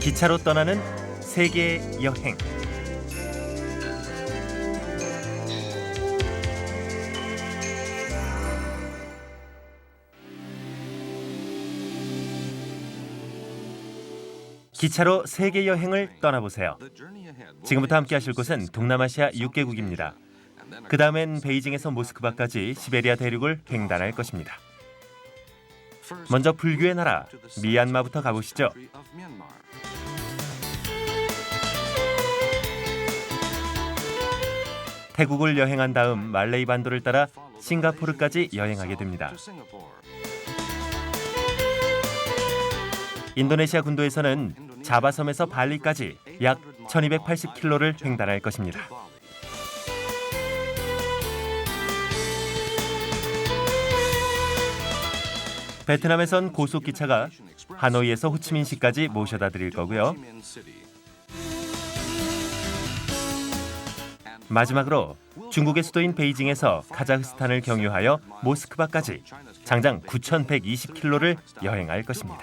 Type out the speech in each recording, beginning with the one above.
기차로 떠나는 세계 여행. 기차로 세계 여행을 떠나보세요. 지금부터 함께 하실 곳은 동남아시아 6개국입니다. 그 다음엔 베이징에서 모스크바까지 시베리아 대륙을 횡단할 것입니다. 먼저 불교의 나라 미얀마부터 가보시죠. 태국을 여행한 다음 말레이 반도를 따라 싱가포르까지 여행하게 됩니다. 인도네시아 군도에서는 자바섬에서 발리까지 약 1280km를 횡단할 것입니다. 베트남에선 고속기차가 하노이에서 호치민시까지 모셔다 드릴 거고요. 마지막으로 중국의 수도인 베이징에서 카자흐스탄을 경유하여 모스크바까지 장장 9120km를 여행할 것입니다.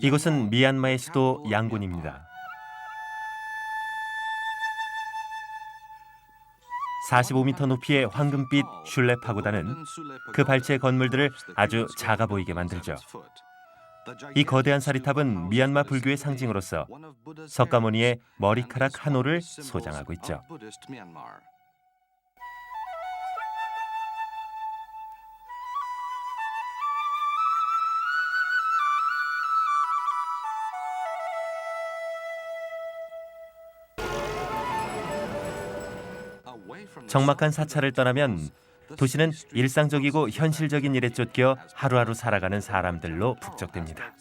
이곳은 미얀마의 수도 양곤입니다. 45m 높이의 황금빛 슐레 파고다는 그 발치의 건물들을 아주 작아 보이게 만들죠. 이 거대한 사리탑은 미얀마 불교의 상징으로서 석가모니의 머리카락 한 올을 소장하고 있죠. 적막한 사찰을 떠나면 도시는 일상적이고 현실적인 일에 쫓겨 하루하루 살아가는 사람들로 북적됩니다.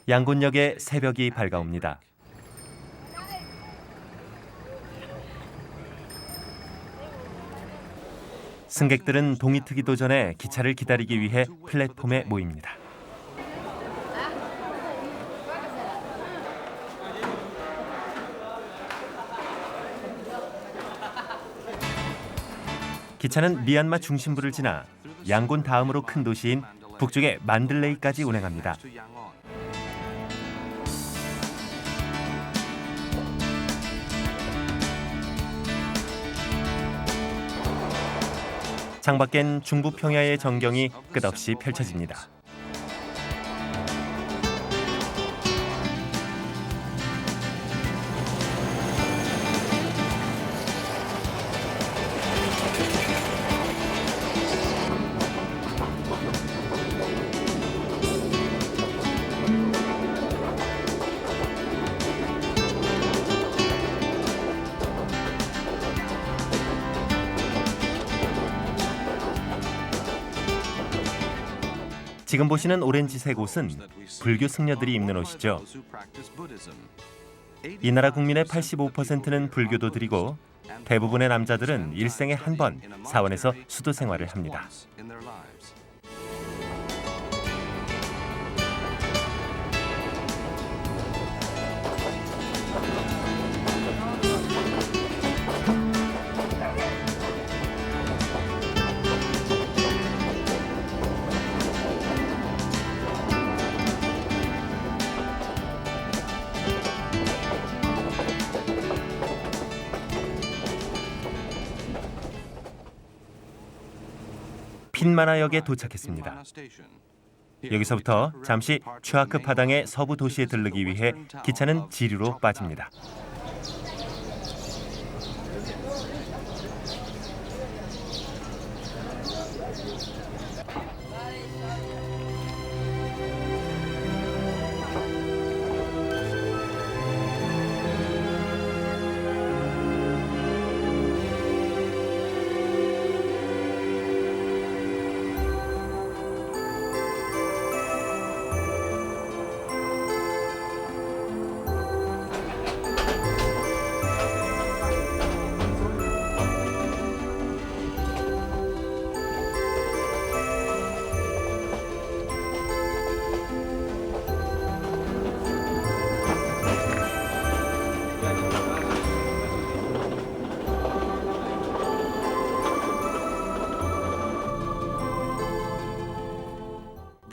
양곤역에 새벽이 밝아옵니다. 승객들은 동이 트기도 전에 기차를 기다리기 위해 플랫폼에 모입니다. 기차는 미얀마 중심부를 지나 양곤 다음으로 큰 도시인 북쪽의 만들레이까지 운행합니다. 창밖엔 중부 평야의 전경이 끝없이 펼쳐집니다. 지금 보시는 오렌지색 옷은 불교 승려들이 입는 옷이죠. 이 나라 국민의 85%는 불교도들이고 대부분의 남자들은 일생에 한 번 사원에서 수도 생활을 합니다. 핀마나역에 도착했습니다. 여기서부터 잠시 추아크 파당의 서부 도시에 들르기 위해 기차는 지류로 빠집니다.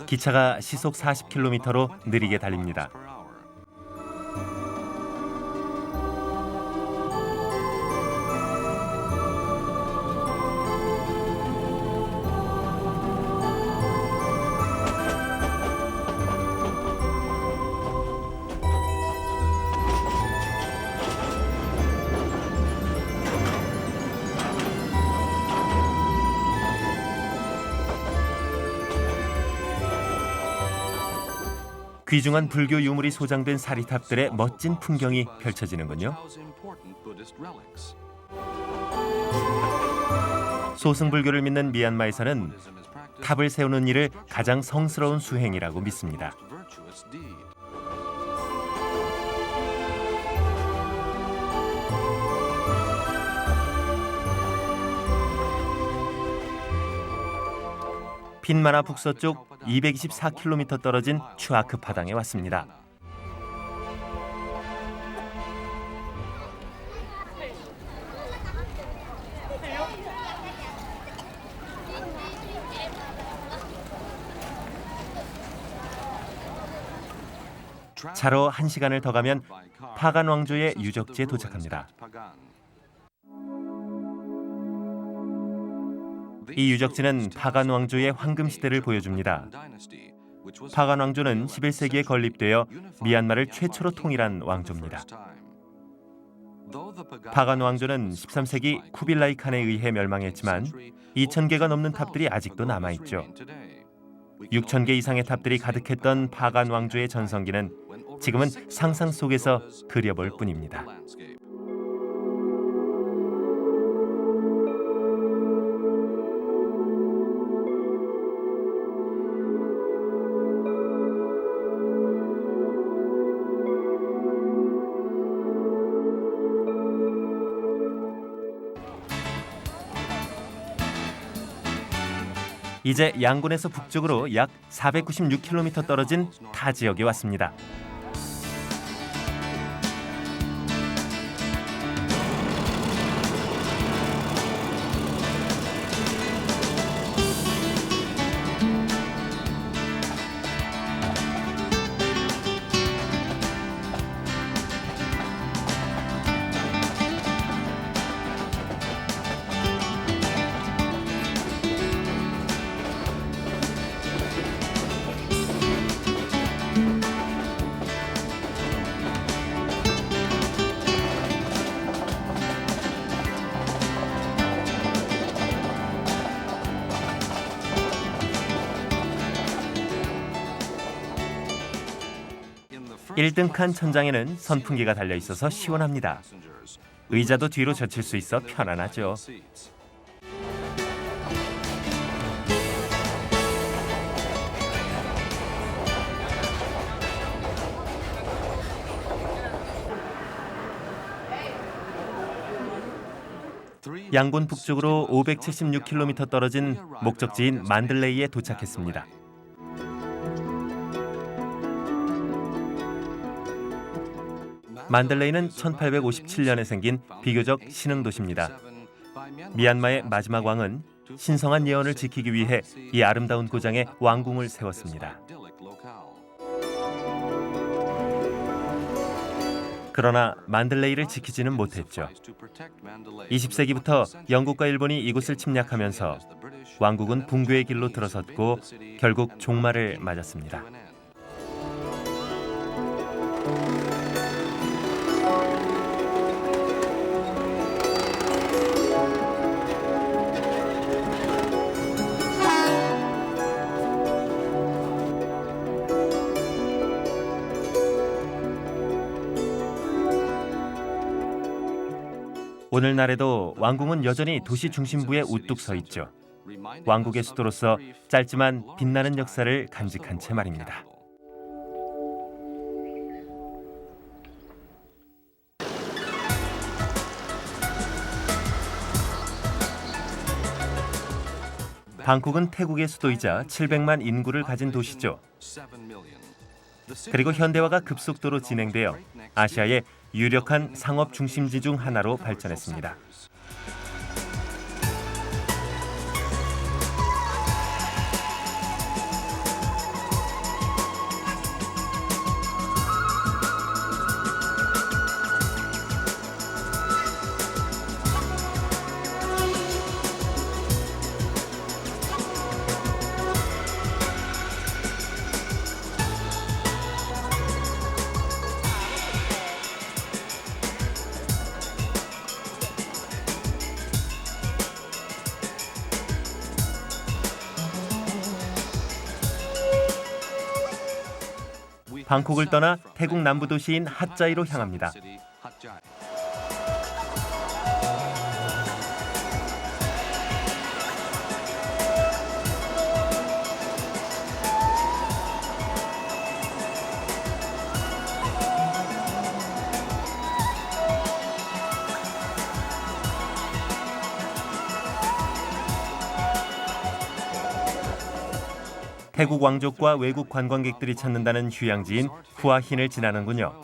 기차가 시속 40km로 느리게 달립니다. 귀중한 불교 유물이 소장된 사리탑들의 멋진 풍경이 펼쳐지는군요. 소승불교를 믿는 미얀마에서는 탑을 세우는 일을 가장 성스러운 수행이라고 믿습니다. 핀마나 북서쪽 224km 떨어진 추아크 파당에 왔습니다. 차로 1시간을 더 가면 파간 왕조의 유적지에 도착합니다. 이 유적지는 파간 왕조의 황금 시대를 보여줍니다. 파간 왕조는 11세기에 건립되어 미얀마를 최초로 통일한 왕조입니다. 파간 왕조는 13세기 쿠빌라이 칸에 의해 멸망했지만 2,000개가 넘는 탑들이 아직도 남아있죠. 6,000개 이상의 탑들이 가득했던 파간 왕조의 전성기는 지금은 상상 속에서 그려볼 뿐입니다. 이제 양곤에서 북쪽으로 약 496km 떨어진 타 지역에 왔습니다. 일등 칸 천장에는 선풍기가 달려 있어서 시원합니다. 의자도 뒤로 젖힐 수 있어 편안하죠. 양곤 북쪽으로 576km 떨어진 목적지인 만들레이에 도착했습니다. 만들레이는 1857년에 생긴 비교적 신흥 도시입니다. 미얀마의 마지막 왕은 신성한 예언을 지키기 위해 이 아름다운 고장에 왕궁을 세웠습니다. 그러나 만들레이를 지키지는 못했죠. 20세기부터 영국과 일본이 이곳을 침략하면서 왕국은 붕괴의 길로 들어섰고 결국 종말을 맞았습니다. 오늘날에도 왕궁은 여전히 도시 중심부에 우뚝 서 있죠. 왕국의 수도로서 짧지만 빛나는 역사를 간직한 채 말입니다. 방콕은 태국의 수도이자 700만 인구를 가진 도시죠. 그리고 현대화가 급속도로 진행되어 아시아의 유력한 상업 중심지 중 하나로 발전했습니다. 방콕을 떠나 태국 남부 도시인 핫자이로 향합니다. 태국 왕족과 외국 관광객들이 찾는다는 휴양지인 후아힌을 지나는군요.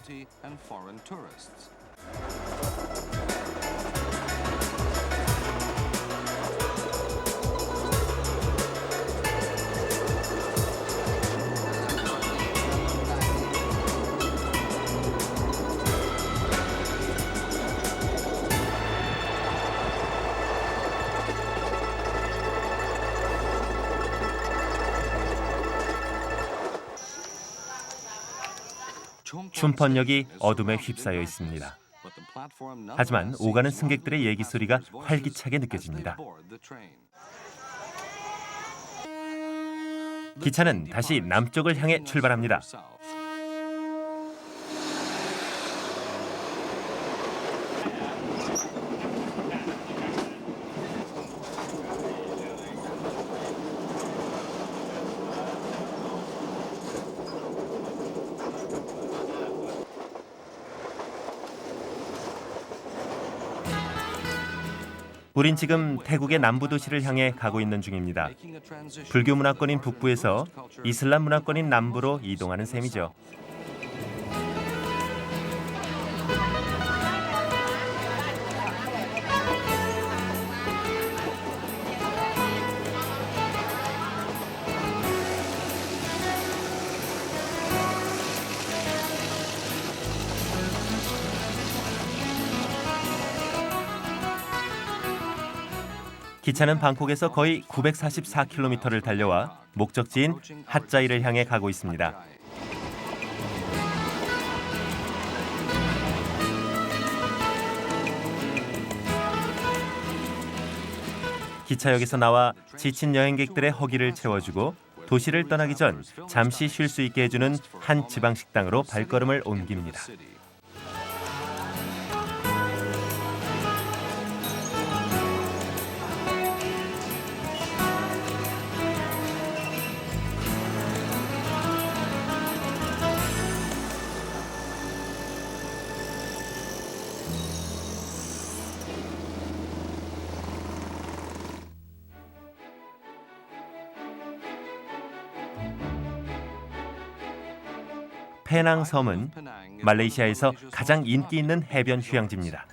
춘펀역이 어둠에 휩싸여 있습니다. 하지만 오가는 승객들의 얘기 소리가 활기차게 느껴집니다. 기차는 다시 남쪽을 향해 출발합니다. 우린 지금 태국의 남부 도시를 향해 가고 있는 중입니다. 불교 문화권인 북부에서 이슬람 문화권인 남부로 이동하는 셈이죠. 기차는 방콕에서 거의 944km를 달려와 목적지인 핫자이를 향해 가고 있습니다. 기차역에서 나와 지친 여행객들의 허기를 채워주고 도시를 떠나기 전 잠시 쉴 수 있게 해주는 한 지방 식당으로 발걸음을 옮깁니다. 페낭 섬은 말레이시아에서 가장 인기 있는 해변 휴양지입니다.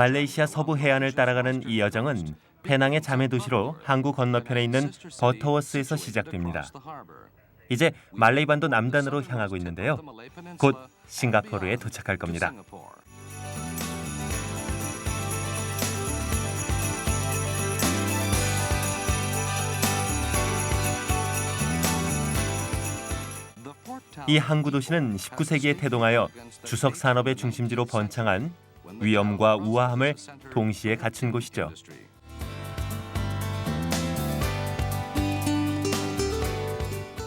말레이시아 서부 해안을 따라가는 이 여정은 페낭의 자매 도시로 항구 건너편에 있는 버터워스에서 시작됩니다. 이제 말레이반도 남단으로 향하고 있는데요. 곧 싱가포르에 도착할 겁니다. 이 항구 도시는 19세기에 태동하여 주석 산업의 중심지로 번창한 위엄과 우아함을 동시에 갖춘 곳이죠.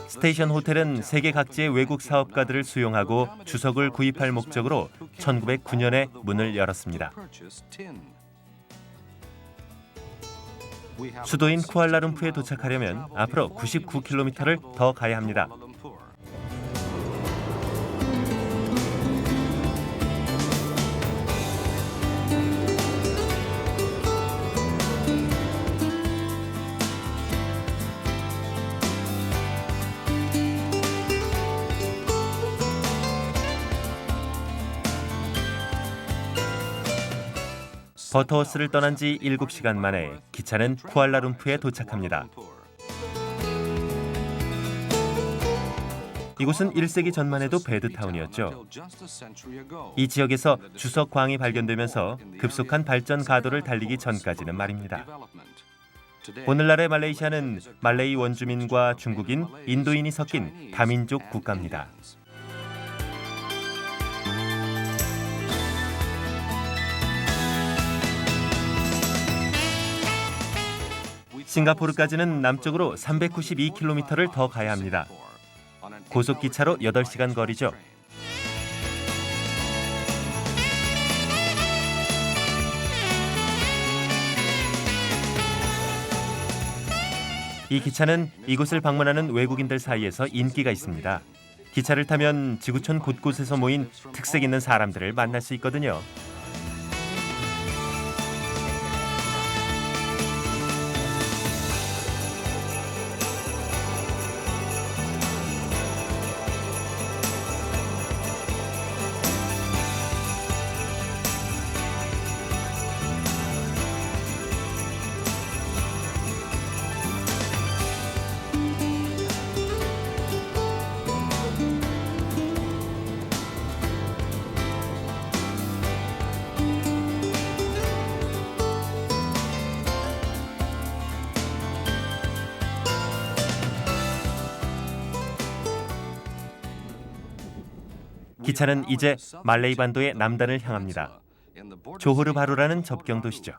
스테이션 호텔은 세계 각지의 외국 사업가들을 수용하고 주석을 구입할 목적으로 1909년에 문을 열었습니다. 수도인 쿠알라룸푸르에 도착하려면 앞으로 99km를 더 가야 합니다. 버터워스를 떠난 지 7시간 만에 기차는 쿠알라룸푸르에 도착합니다. 이곳은 1세기 전만 해도 베드타운이었죠. 이 지역에서 주석광이 발견되면서 급속한 발전 가도를 달리기 전까지는 말입니다. 오늘날의 말레이시아는 말레이 원주민과 중국인, 인도인이 섞인 다민족 국가입니다. 싱가포르까지는 남쪽으로 392km를 더 가야 합니다. 고속기차로 8시간 거리죠. 이 기차는 이곳을 방문하는 외국인들 사이에서 인기가 있습니다. 기차를 타면 지구촌 곳곳에서 모인 특색 있는 사람들을 만날 수 있거든요. 기차는 이제 말레이 반도의 남단을 향합니다. 조호르 바루라는 접경 도시죠.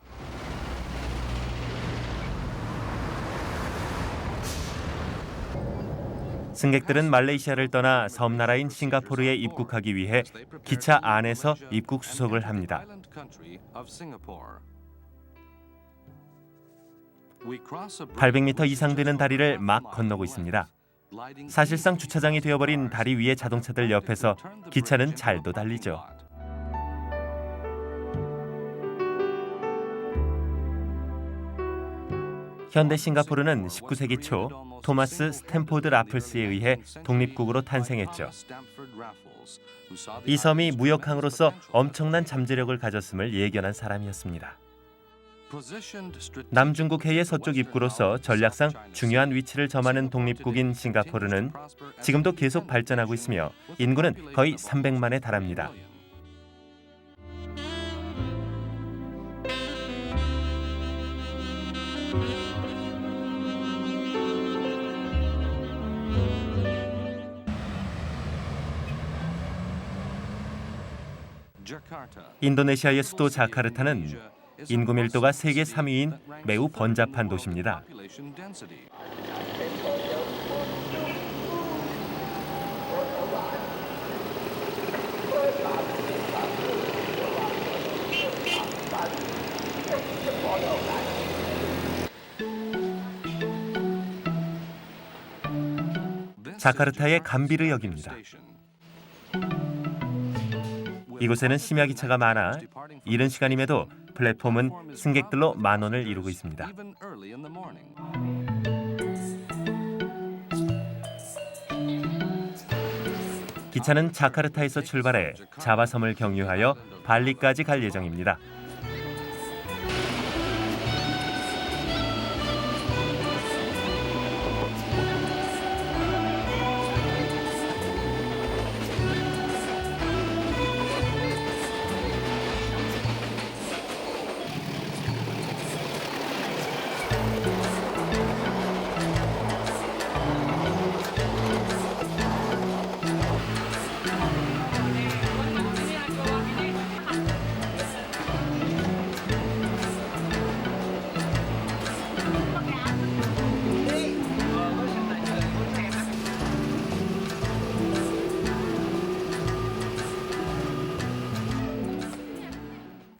승객들은 말레이시아를 떠나 섬나라인 싱가포르에 입국하기 위해 기차 안에서 입국 수속을 합니다. 800m 이상 되는 다리를 막 건너고 있습니다. 사실상 주차장이 되어버린 다리 위의 자동차들 옆에서 기차는 잘도 달리죠. 현대 싱가포르는 19세기 초 토마스 스탠포드 라플스에 의해 독립국으로 탄생했죠. 이 섬이 무역항으로서 엄청난 잠재력을 가졌음을 예견한 사람이었습니다. 남중국해의 서쪽 입구로서 전략상 중요한 위치를 점하는 독립국인 싱가포르는 지금도 계속 발전하고 있으며 인구는 거의 300만에 달합니다. 인도네시아의 수도 자카르타는 인구 밀도가 세계 3위인 매우 번잡한 도시입니다. 자카르타의 감비르역입니다. 이곳에는 심야기차가 많아 이른 시간임에도 플랫폼은 승객들로 만원을 이루고 있습니다. 기차는 자카르타에서 출발해 자바섬을 경유하여 발리까지 갈 예정입니다.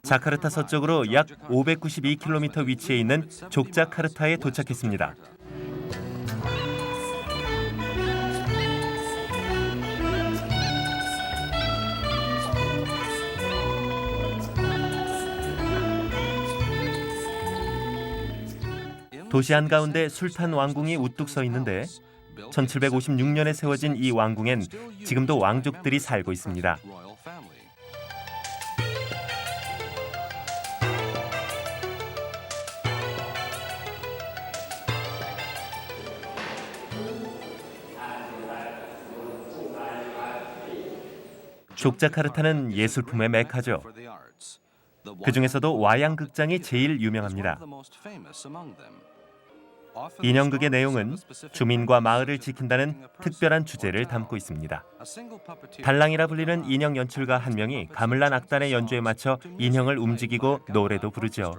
자카르타 서쪽으로 약 592km 위치해 있는 족자카르타에 도착했습니다. 도시 한가운데 술탄 왕궁이 우뚝 서 있는데 1756년에 세워진 이 왕궁엔 지금도 왕족들이 살고 있습니다. 족자카르타는 예술품의 메카죠. 그 중에서도 와양극장이 제일 유명합니다. 인형극의 내용은 주민과 마을을 지킨다는 특별한 주제를 담고 있습니다. 달랑이라 불리는 인형 연출가 한 명이 가물란 악단의 연주에 맞춰 인형을 움직이고 노래도 부르죠.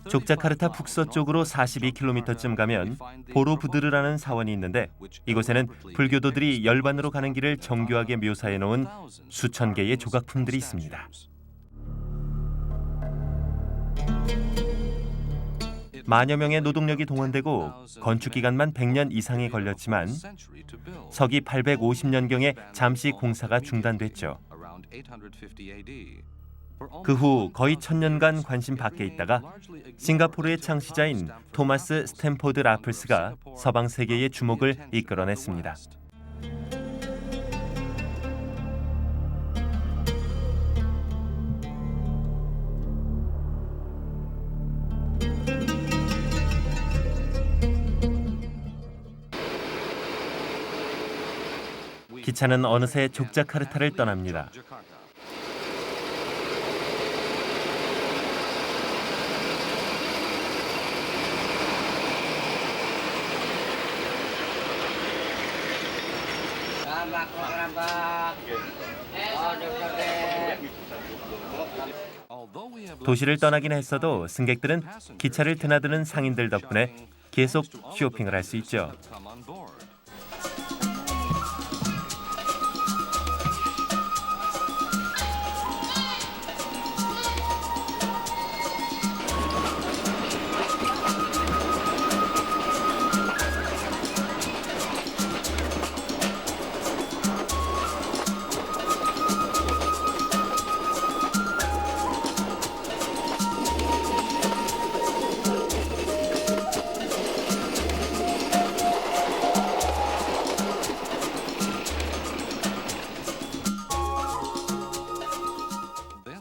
족자카르타 북서쪽으로 42km쯤 가면 보로부드르라는 사원이 있는데 이곳에는 불교도들이 열반으로 가는 길을 정교하게 묘사해 놓은 수천 개의 조각품들이 있습니다. 만여 명의 노동력이 동원되고 건축 기간만 100년 이상이 걸렸지만 서기 850년경에 잠시 공사가 중단됐죠. 그 후 거의 1000년간 관심 밖에 있다가 싱가포르의 창시자인 토마스 스탠포드 라플스가 서방 세계의 주목을 이끌어냈습니다. 기차는 어느새 족자카르타를 떠납니다. 도시를 떠나긴 했어도 승객들은 기차를 드나드는 상인들 덕분에 계속 쇼핑을 할 수 있죠.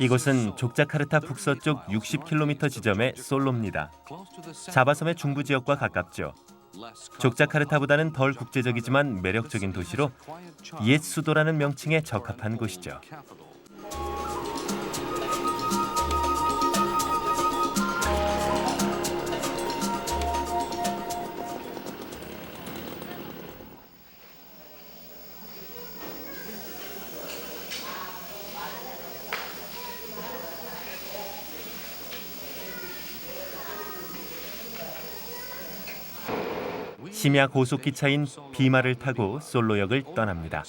이곳은 족자카르타 북서쪽 60km 지점의 솔로입니다. 자바섬의 중부 지역과 가깝죠. 족자카르타보다는 덜 국제적이지만 매력적인 도시로 옛 수도라는 명칭에 적합한 곳이죠. 심야 고속기차인 비마를 타고 솔로역을 떠납니다.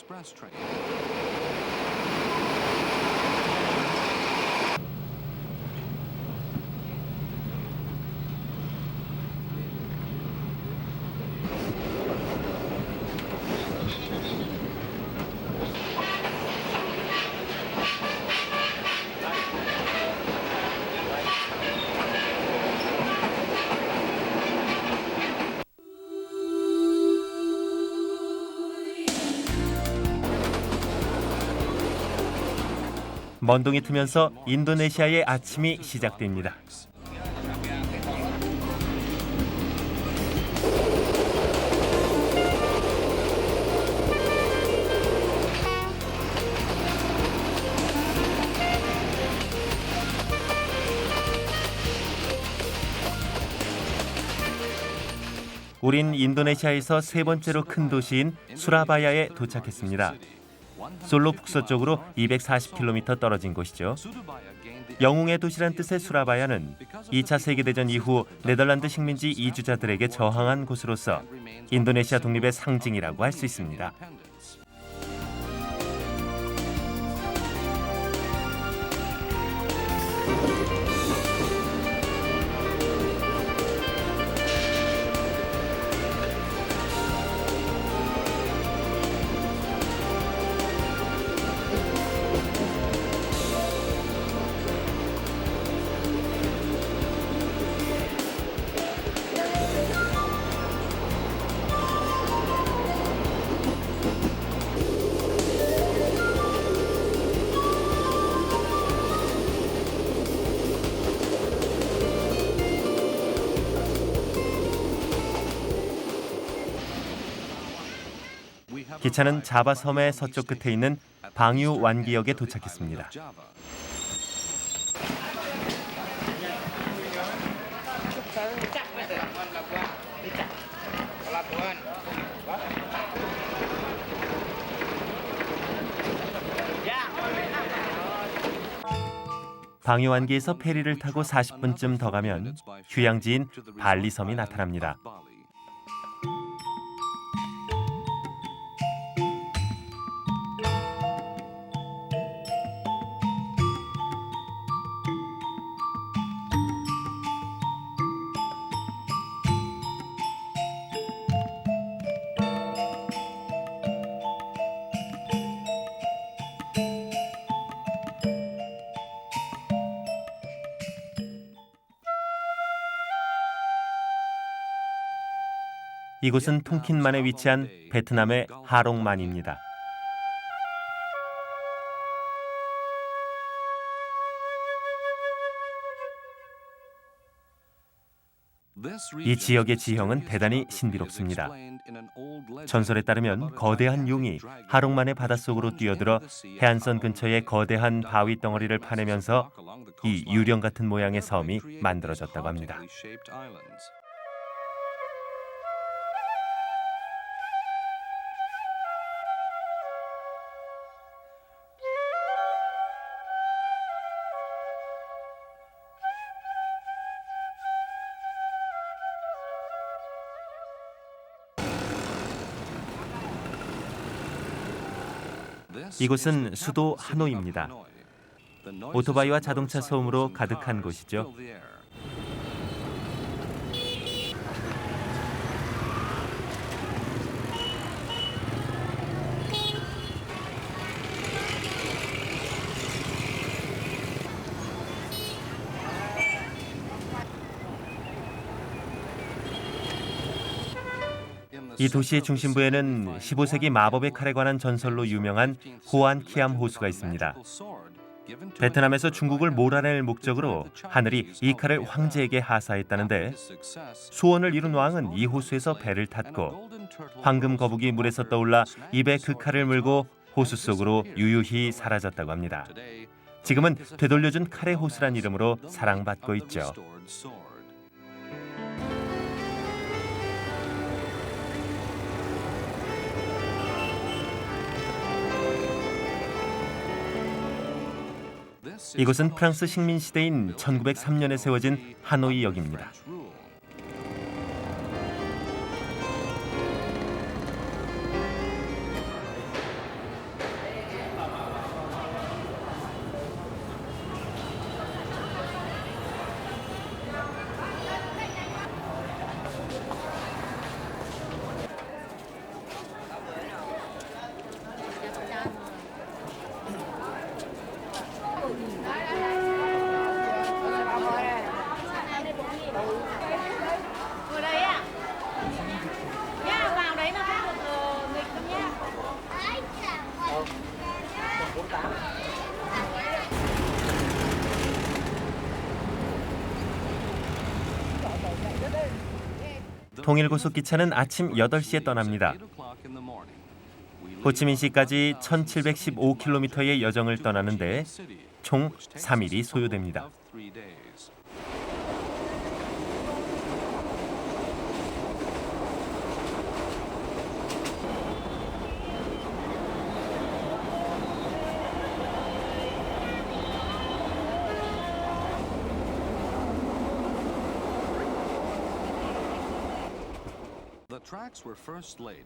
먼동이 트면서 인도네시아의 아침이 시작됩니다. 우린 인도네시아에서 세 번째로 큰 도시인 수라바야에 도착했습니다. 솔로 북서쪽으로 240km 떨어진 곳이죠. 영웅의 도시란 뜻의 수라바야는 2차 세계대전 이후 네덜란드 식민지 이주자들에게 저항한 곳으로서 인도네시아 독립의 상징이라고 할 수 있습니다. 기차는 자바 섬의 서쪽 끝에 있는 방유 완기역에 도착했습니다. 방유완기에서 페리를 타고 40분쯤 더 가면 휴양지인 발리섬이 나타납니다. 이곳은 통킨만에 위치한 베트남의 하롱만입니다. 이 지역의 지형은 대단히 신비롭습니다. 전설에 따르면 거대한 용이 하롱만의 바닷속으로 뛰어들어 해안선 근처의 거대한 바위 덩어리를 파내면서 이 유령 같은 모양의 섬이 만들어졌다고 합니다. 이곳은 수도 하노이입니다. 오토바이와 자동차 소음으로 가득한 곳이죠. 이 도시의 중심부에는 15세기 마법의 칼에 관한 전설로 유명한 호안 키암 호수가 있습니다. 베트남에서 중국을 몰아낼 목적으로 하늘이 이 칼을 황제에게 하사했다는데 소원을 이룬 왕은 이 호수에서 배를 탔고 황금 거북이 물에서 떠올라 입에 그 칼을 물고 호수 속으로 유유히 사라졌다고 합니다. 지금은 되돌려준 칼의 호수란 이름으로 사랑받고 있죠. 이곳은 프랑스 식민 시대인 1903년에 세워진 하노이역입니다. 통일고속기차는 아침 8시에 떠납니다. 호치민시까지 1715km의 여정을 떠나는데 총 3일이 소요됩니다.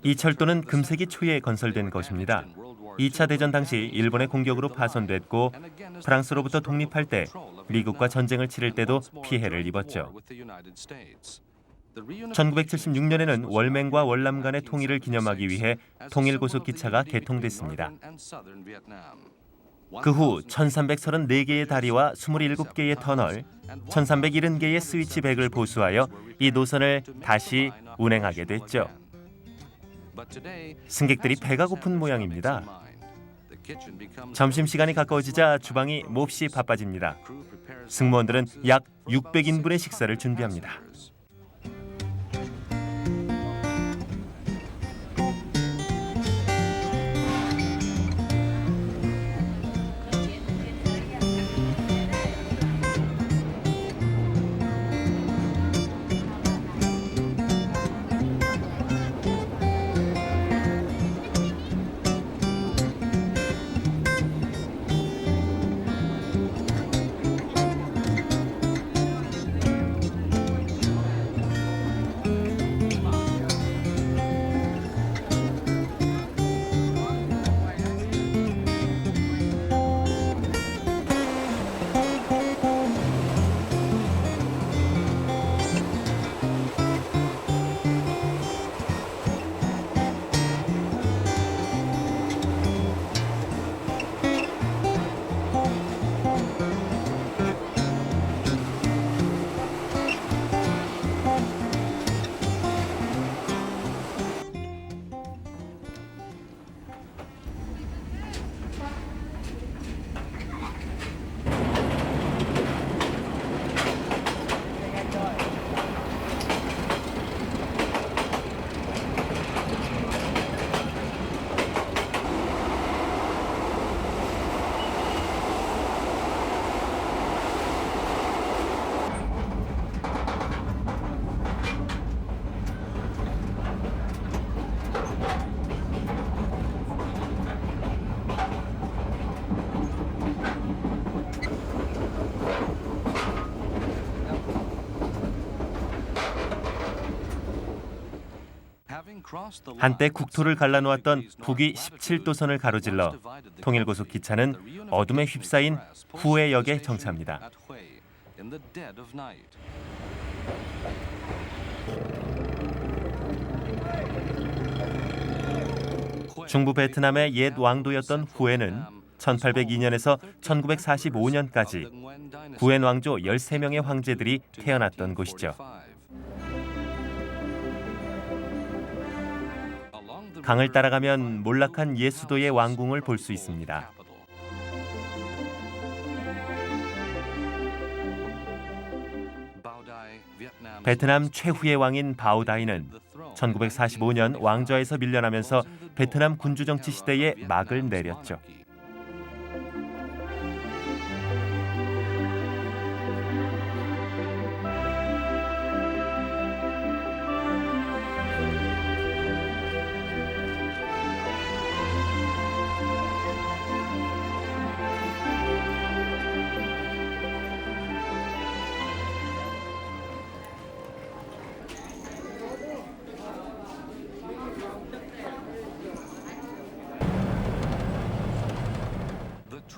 이 철도는 금세기 초에 건설된 것입니다. 2차 대전 당시 일본의 공격으로 파손됐고 프랑스로부터 독립할 때 미국과 전쟁을 치를 때도 피해를 입었죠. 1976년에는 월맹과 월남 간의 통일을 기념하기 위해 통일고속기차가 개통됐습니다. 그 후 1334개의 다리와 27개의 터널, 1370개의 스위치백을 보수하여 이 노선을 다시 운행하게 됐죠. 승객들이 배가 고픈 모양입니다. 점심시간이 가까워지자 주방이 몹시 바빠집니다. 승무원들은 약 600인분의 식사를 준비합니다. 한때 국토를 갈라놓았던 북위 17도선을 가로질러 통일고속 기차는 어둠에 휩싸인 후에역에 정차합니다. 중부 베트남의 옛 왕도였던 후에는 1802년에서 1945년까지 구엔 왕조 13명의 황제들이 태어났던 곳이죠. 강을 따라가면 몰락한 옛 수도의 왕궁을 볼 수 있습니다. 베트남 최후의 왕인 바오다이는 1945년 왕좌에서 밀려나면서 베트남 군주정치 시대에 막을 내렸죠.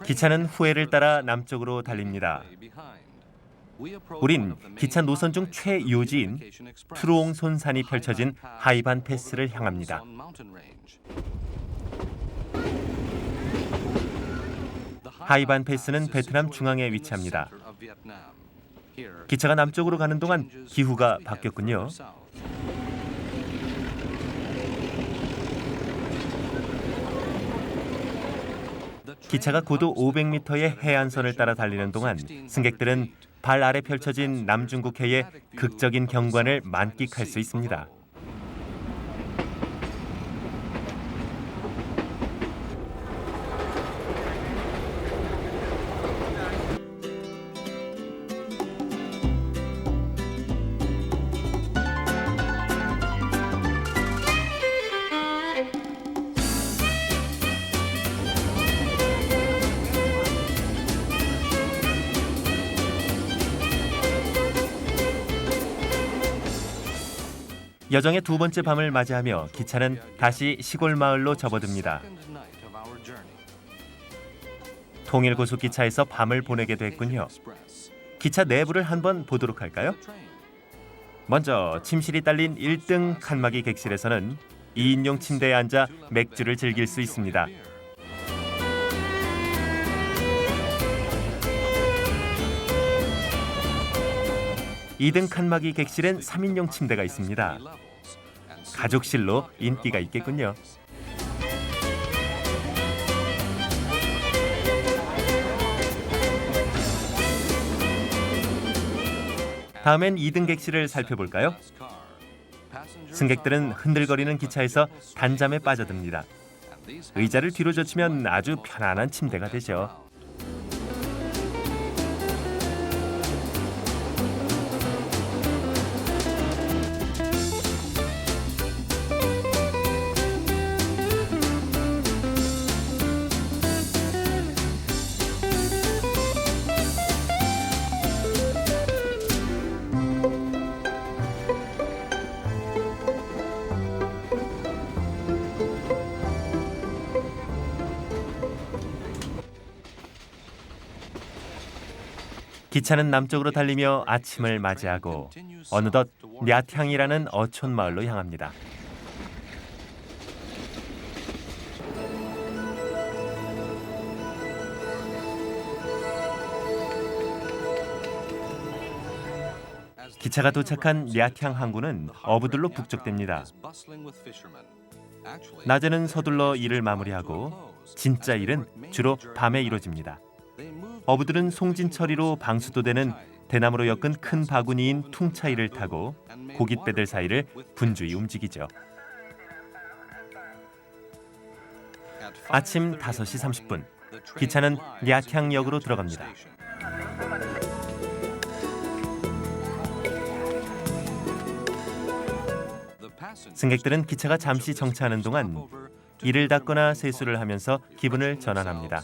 기차는 후에를 따라 남쪽으로 달립니다. 우린 기차 노선 중 최요지인 트루옹손산이 펼쳐진 하이반 패스를 향합니다. 하이반 패스는 베트남 중앙에 위치합니다. 기차가 남쪽으로 가는 동안 기후가 바뀌었군요. 기차가 고도 500m의 해안선을 따라 달리는 동안 승객들은 발 아래 펼쳐진 남중국해의 극적인 경관을 만끽할 수 있습니다. 여정의 두 번째 밤을 맞이하며 기차는 다시 시골 마을로 접어듭니다. 통일고속기차에서 밤을 보내게 됐군요. 기차 내부를 한번 보도록 할까요? 먼저 침실이 딸린 1등 칸막이 객실에서는 2인용 침대에 앉아 맥주를 즐길 수 있습니다. (2등) 칸막이 객실엔 3인용 침대가 있습니다. 가족실로 인기가 있겠군요. 다음엔 2등 객실을 살펴볼까요? 승객들은 흔들거리는 기차에서 단잠에 빠져듭니다. 의자를 뒤로 젖히면 아주 편안한 침대가 되죠. 기차는 남쪽으로 달리며 아침을 맞이하고 어느덧 냐탕이라는 어촌 마을로 향합니다. 기차가 도착한 냐탕 항구는 어부들로 북적댑니다. 낮에는 서둘러 일을 마무리하고 진짜 일은 주로 밤에 이루어집니다. 어부들은 송진처리로 방수도 되는 대나무로 엮은 큰 바구니인 퉁차이를 타고 고깃배들 사이를 분주히 움직이죠. 아침 5시 30분, 기차는 냐탕역으로 들어갑니다. 승객들은 기차가 잠시 정차하는 동안 이를 닦거나 세수를 하면서 기분을 전환합니다.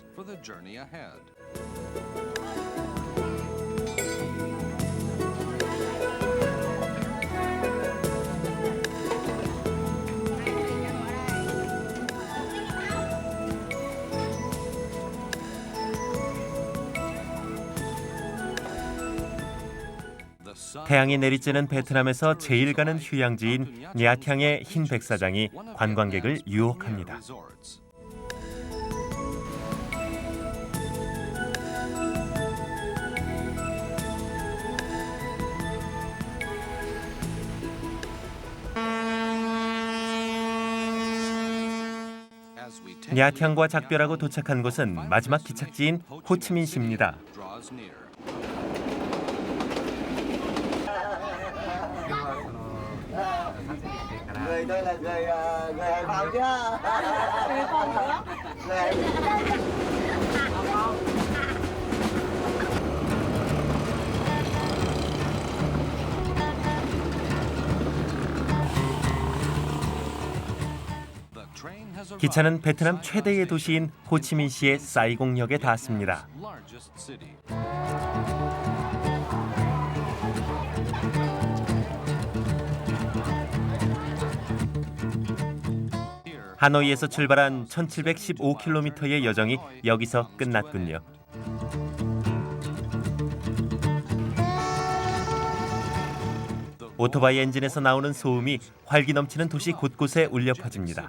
태양이 내리쬐는 베트남에서 제일 가는 휴양지인 냐탕의 흰 백사장이 관광객을 유혹합니다. 냐탕과 작별하고 도착한 곳은 마지막 기착지인 호치민시입니다. Người tôi là người Hải Phòng chứ. Người Hải Phòng hả? 기차는 베트남 최대의 도시인 호치민시의 사이공역에 닿았습니다. 하노이에서 출발한 1715km의 여정이 여기서 끝났군요. 오토바이 엔진에서 나오는 소음이 활기 넘치는 도시 곳곳에 울려 퍼집니다.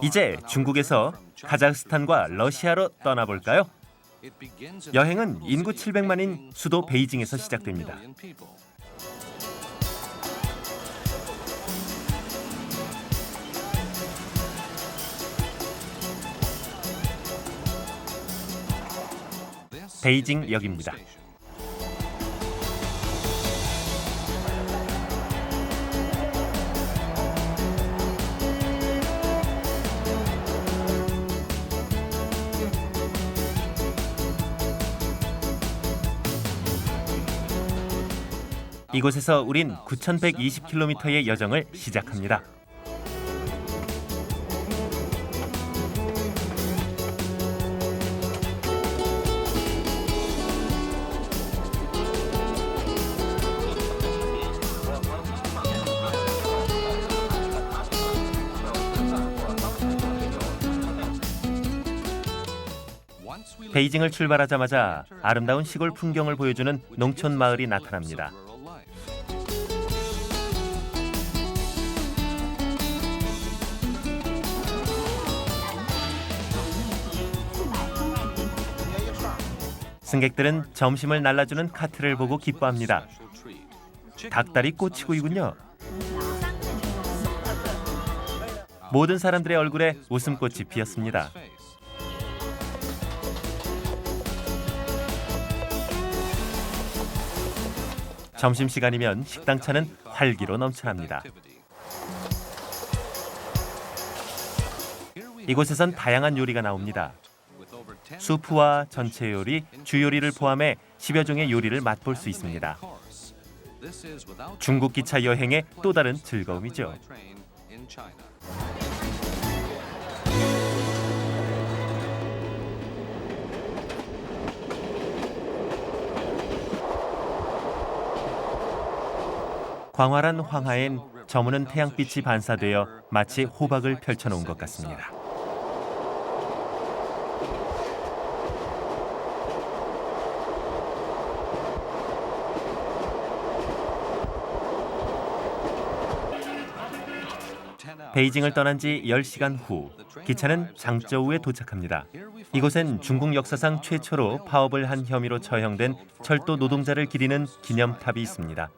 이제 중국에서 카자흐스탄과 러시아로 떠나볼까요? 여행은 인구 700만인 수도 베이징에서 시작됩니다. 베이징역입니다. 이곳에서 우린 9,120km의 여정을 시작합니다. 베이징을 출발하자마자 아름다운 시골 풍경을 보여주는 농촌 마을이 나타납니다. 승객들은 점심을 날라주는 카트를 보고 기뻐합니다. 닭다리 꼬치구이군요. 모든 사람들의 얼굴에 웃음꽃이 피었습니다. 점심시간이면 식당차는 활기로 넘쳐납니다. 이곳에선 다양한 요리가 나옵니다. 수프와 전체 요리, 주요리를 포함해 10여 종의 요리를 맛볼 수 있습니다. 중국 기차 여행의 또 다른 즐거움이죠. 광활한 황하엔 저무는 태양빛이 반사되어 마치 호박을 펼쳐놓은 것 같습니다. 베이징을 떠난 지 10시간 후 기차는 장저우에 도착합니다. 이곳엔 중국 역사상 최초로 파업을 한 혐의로 처형된 철도 노동자를 기리는 기념탑이 있습니다.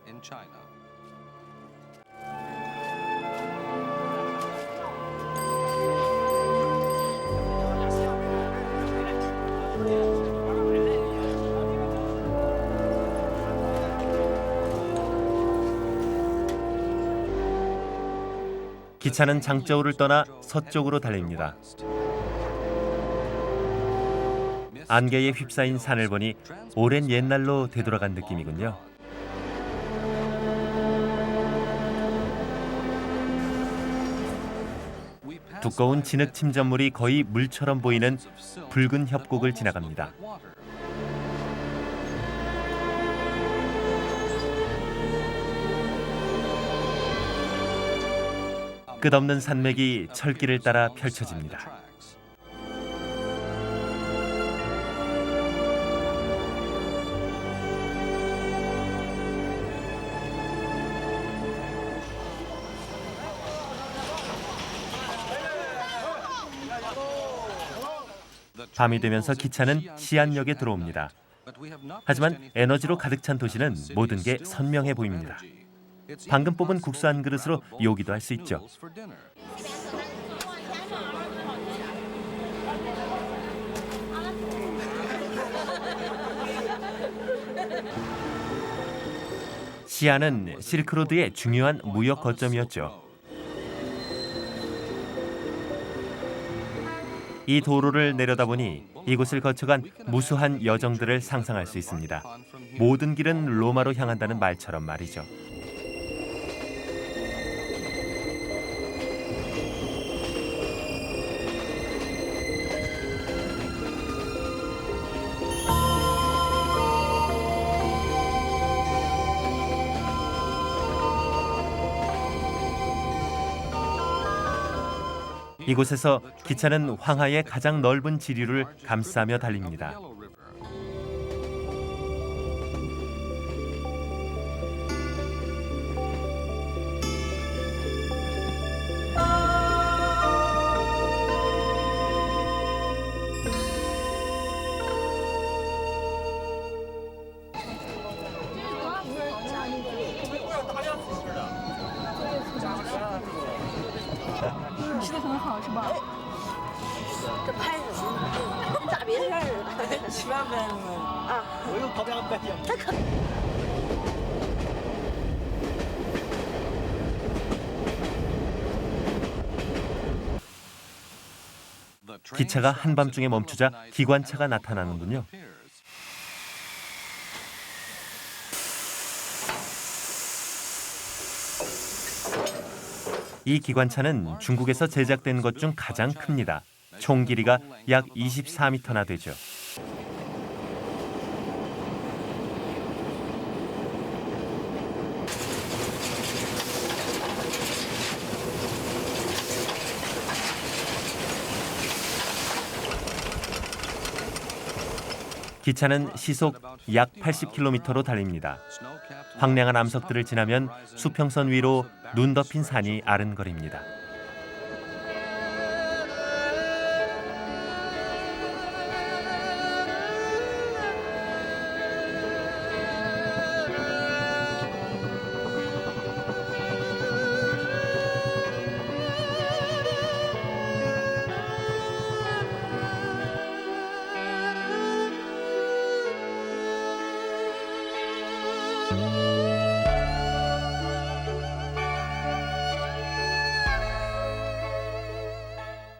기차는 장저우를 떠나 서쪽으로 달립니다. 안개에 휩싸인 산을 보니 오랜 옛날로 되돌아간 느낌이군요. 두꺼운 진흙 침전물이 거의 물처럼 보이는 붉은 협곡을 지나갑니다. 끝없는 산맥이 철길을 따라 펼쳐집니다. 밤이 되면서 기차는 시안역에 들어옵니다. 하지만 에너지로 가득 찬 도시는 모든 게 선명해 보입니다. 방금 뽑은 국수 한 그릇으로 요기도 할 수 있죠. 시안은 실크로드의 중요한 무역 거점이었죠. 이 도로를 내려다보니 이곳을 거쳐간 무수한 여정들을 상상할 수 있습니다. 모든 길은 로마로 향한다는 말처럼 말이죠. 이곳에서 기차는 황하의 가장 넓은 지류를 감싸며 달립니다. 기차가 한밤중에 멈추자 기관차가 나타나는군요. 이 기관차는 중국에서 제작된 것 중 가장 큽니다. 총 길이가 약 24m나 되죠. 기차는 시속 약 80km로 달립니다. 황량한 암석들을 지나면 수평선 위로 눈 덮인 산이 아른거립니다.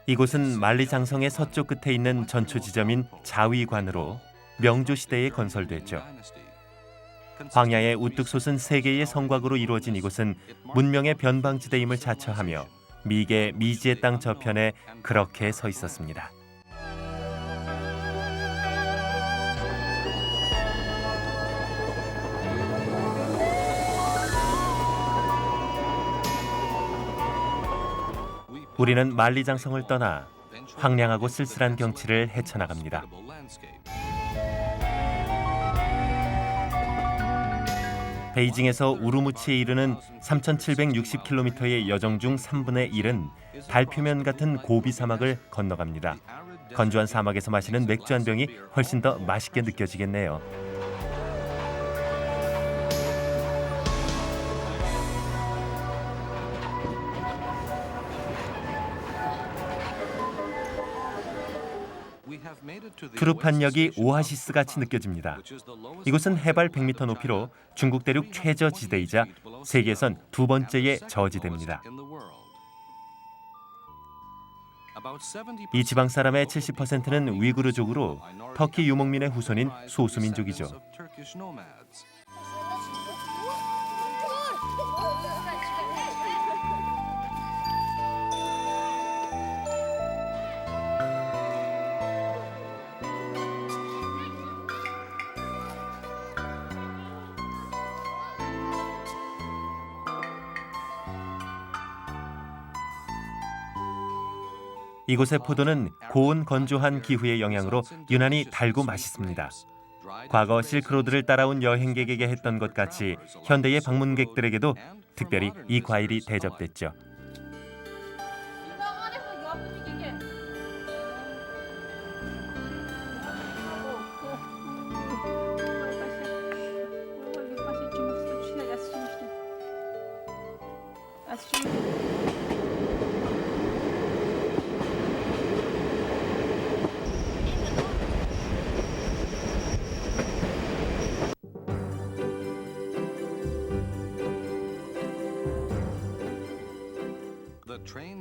이곳은 만리장성의 서쪽 끝에 있는 전초 지점인 자위관으로 명조 시대에 건설됐죠. 황야에 우뚝 솟은 세 개의 성곽으로 이루어진 이곳은 문명의 변방지대임을 자처하며 미개 미지의 땅 저편에 그렇게 서 있었습니다. 우리는 만리장성을 떠나 황량하고 쓸쓸한 경치를 헤쳐나갑니다. 베이징에서 우루무치에 이르는 3,760km의 여정 중 3분의 1은 달 표면 같은 고비 사막을 건너갑니다. 건조한 사막에서 마시는 맥주 한 병이 훨씬 더 맛있게 느껴지겠네요. 투르판역이 오아시스 같이 느껴집니다. 이곳은 해발 100m 높이로 중국 대륙 최저 지대이자 세계에선 두 번째의 저지대입니다. 이 지방 사람의 70%는 위구르족으로 터키 유목민의 후손인 소수민족이죠. 이곳의 포도는 고온 건조한 기후의 영향으로 유난히 달고 맛있습니다. 과거 실크로드를 따라온 여행객에게 했던 것 같이 현대의 방문객들에게도 특별히 이 과일이 대접됐죠.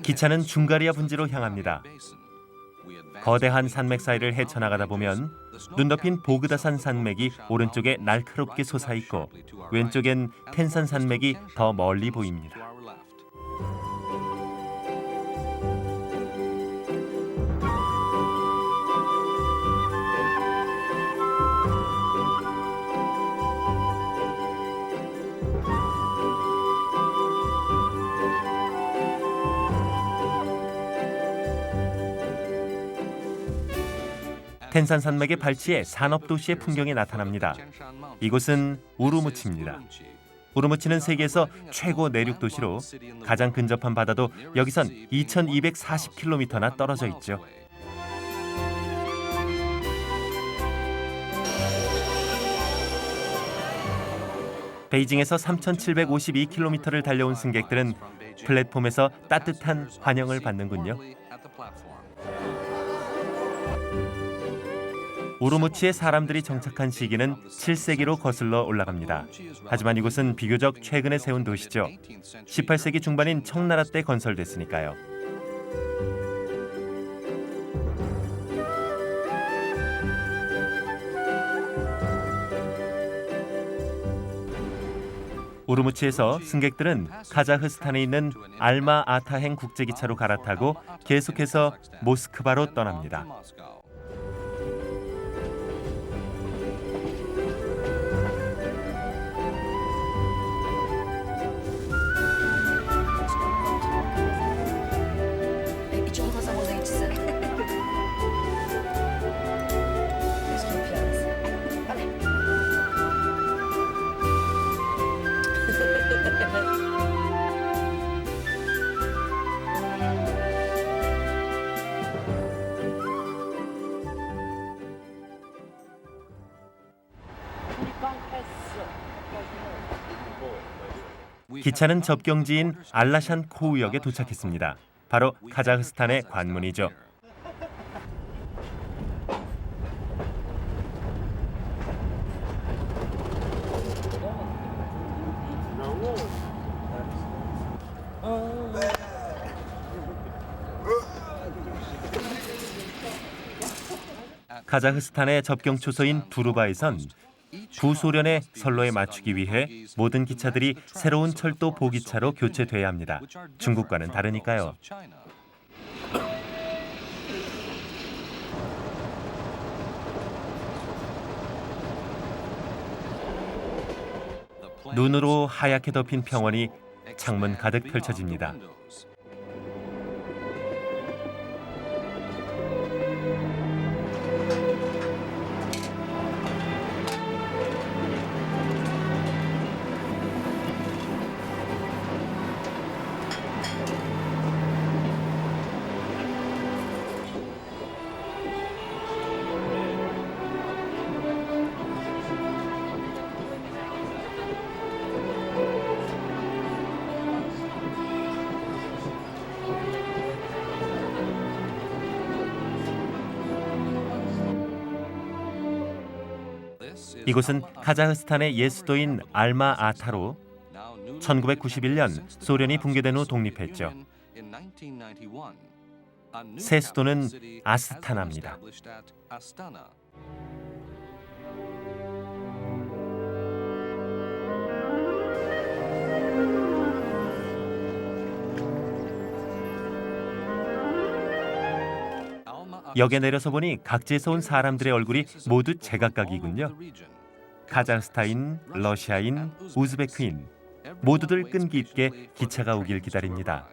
기차는 중가리아 분지로 향합니다. 거대한 산맥 사이를 헤쳐나가다 보면 눈 덮인 보그다산 산맥이 오른쪽에 날카롭게 솟아있고 왼쪽엔 텐산 산맥이 더 멀리 보입니다. 텐산 산맥의 발치에 산업도시의 풍경이 나타납니다. 이곳은 우루무치입니다. 우루무치는 세계에서 최고 내륙 도시로 가장 근접한 바다도 여기선 2240km나 떨어져 있죠. 베이징에서 3752km를 달려온 승객들은 플랫폼에서 따뜻한 환영을 받는군요. 우루무치에 사람들이 정착한 시기는 7세기로 거슬러 올라갑니다. 하지만 이곳은 비교적 최근에 세운 도시죠. 18세기 중반인 청나라 때 건설됐으니까요. 우루무치에서 승객들은 카자흐스탄에 있는 알마-아타행 국제기차로 갈아타고 계속해서 모스크바로 떠납니다. 기차는 접경지인 알라샨 코우역에 도착했습니다. 바로 카자흐스탄의 관문이죠. 카자흐스탄의 접경 초소인 두루바에선 구소련의 선로에 맞추기 위해 모든 기차들이 새로운 철도 보기차로 교체돼야 합니다. 중국과는 다르니까요. 눈으로 하얗게 덮인 평원이 창문 가득 펼쳐집니다. 이곳은 카자흐스탄의 옛 수도인 알마-아타로 1991년 소련이 붕괴된 후 독립했죠. 새 수도는 아스타나입니다. 역에 내려서 보니 각지에서 온 사람들의 얼굴이 모두 제각각이군요. 카자흐스탄인, 러시아인, 우즈베크인 모두들 끈기 있게 기차가 오길 기다립니다.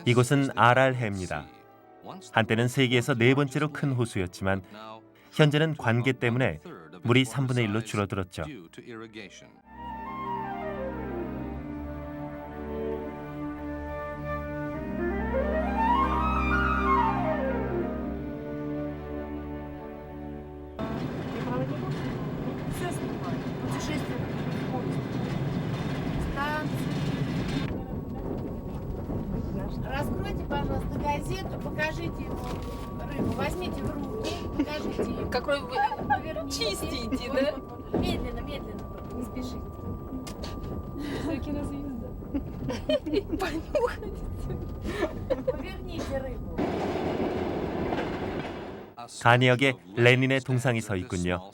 이곳은 아랄해입니다. 한때는 세계에서 네 번째로 큰 호수였지만 현재는 관계 때문에 물이 3분의 1로 줄어들었죠. Все снимаю. Путешествие станции. Раскройте, пожалуйста, газету, покажите ему рыбу. Возьмите в руки, покажите ему. Какой вы Поверните. чистенький, Вот, да? вот, вот. Медленно, медленно, не спешите. Кинозвезда. Понюхайте. Поверните рыбу. 가니역에 레닌의 동상이 서 있군요.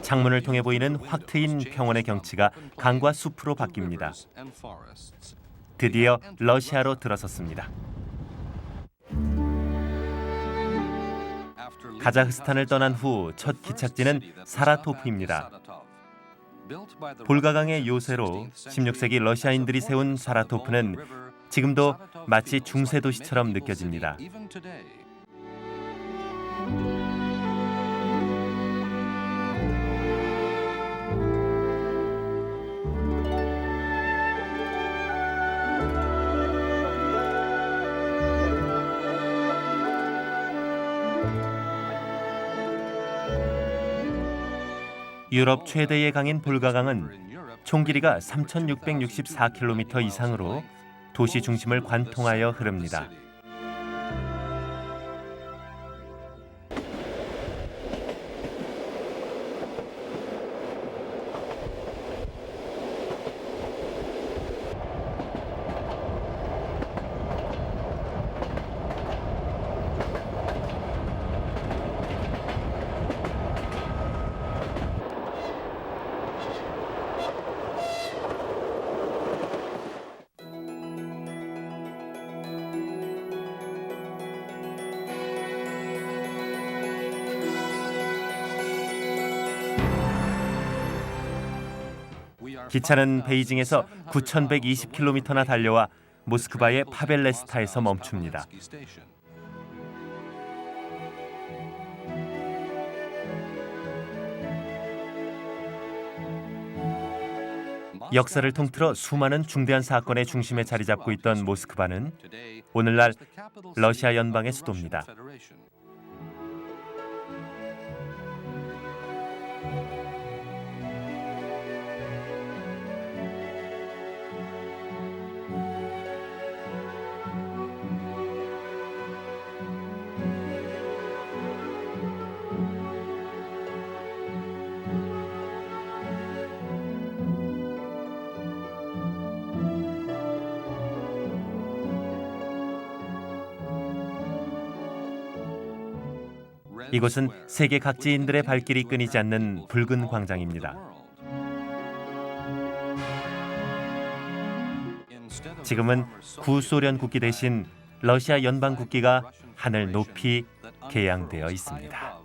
창문을 통해 보이는 확 트인 평원의 경치가 강과 숲으로 바뀝니다. 드디어 러시아로 들어섰습니다. 카자흐스탄을 떠난 후 첫 기착지는 사라토프입니다. 볼가강의 요새로 16세기 러시아인들이 세운 사라토프는 지금도 마치 중세 도시처럼 느껴집니다. 유럽 최대의 강인 볼가강은 총 길이가 3,664km 이상으로 도시 중심을 관통하여 흐릅니다. 기차는 베이징에서 9,120km나 달려와 모스크바의 파벨레스타에서 멈춥니다. 역사를 통틀어 수많은 중대한 사건의 중심에 자리 잡고 있던 모스크바는 오늘날 러시아 연방의 수도입니다. 이곳은 세계 각지인들의 발길이 끊이지 않는 붉은 광장입니다. 지금은 구소련 국기 대신 러시아 연방 국기가 하늘 높이 개양되어 있습니다.